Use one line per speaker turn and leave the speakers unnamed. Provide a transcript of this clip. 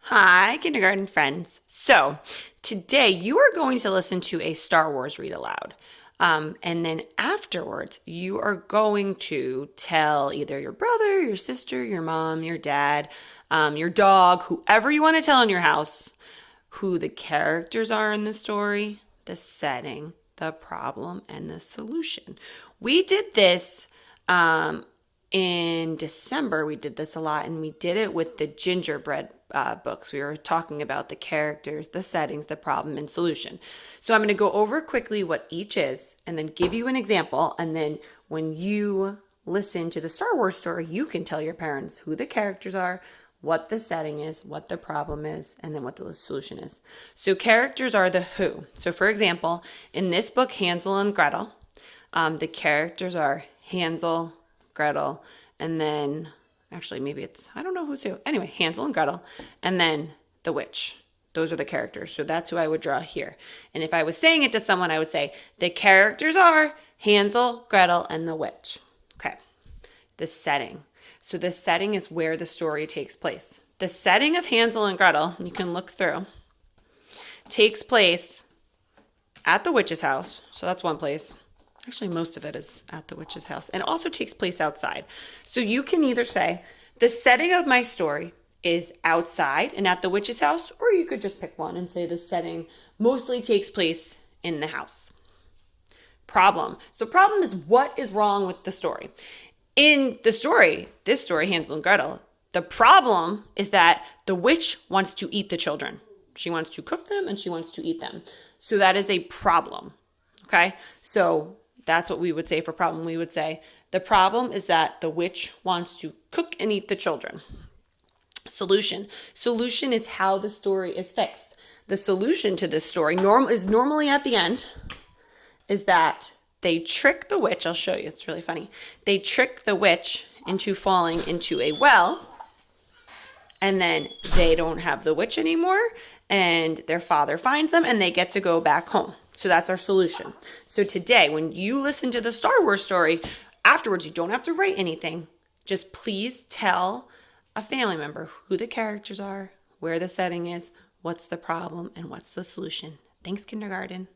Hi, kindergarten friends. So, today you are going to listen to a Star Wars read aloud. And then afterwards, you are going to tell either your brother, your sister, your mom, your dad, your dog, whoever you want to tell in your house, who the characters are in the story, the setting, the problem, and the solution. We did this in December. We did this a lot, and we did it with the gingerbread books. We were talking about the characters, the settings, the problem, and solution. So I'm going to go over quickly what each is and then give you an example. And then when you listen to the Star Wars story, you can tell your parents who the characters are, what the setting is, what the problem is, and then what the solution is. So characters are the who. So for example, in this book, Hansel and Gretel, the characters are Hansel, Gretel, and then actually maybe it's, I don't know who's who. Anyway, Hansel and Gretel, and then the witch. Those are the characters. So that's who I would draw here. And if I was saying it to someone, I would say the characters are Hansel, Gretel, and the witch. Okay. The setting. So the setting is where the story takes place. The setting of Hansel and Gretel, you can look through, takes place at the witch's house. So that's one place. Actually, most of it is at the witch's house, and also takes place outside. So you can either say, the setting of my story is outside and at the witch's house, or you could just pick one and say the setting mostly takes place in the house. Problem. So problem is what is wrong with the story. In the story, this story, Hansel and Gretel, the problem is that the witch wants to eat the children. She wants to cook them and she wants to eat them. So that is a problem. Okay? So that's what we would say for problem. We would say the problem is that the witch wants to cook and eat the children. Solution. Solution is how the story is fixed. The solution to this story is normally at the end, is that they trick the witch. I'll show you. It's really funny. They trick the witch into falling into a well, and then they don't have the witch anymore, and their father finds them, and they get to go back home. So that's our solution. So today, when you listen to the Star Wars story, afterwards, you don't have to write anything. Just please tell a family member who the characters are, where the setting is, what's the problem, and what's the solution. Thanks, kindergarten.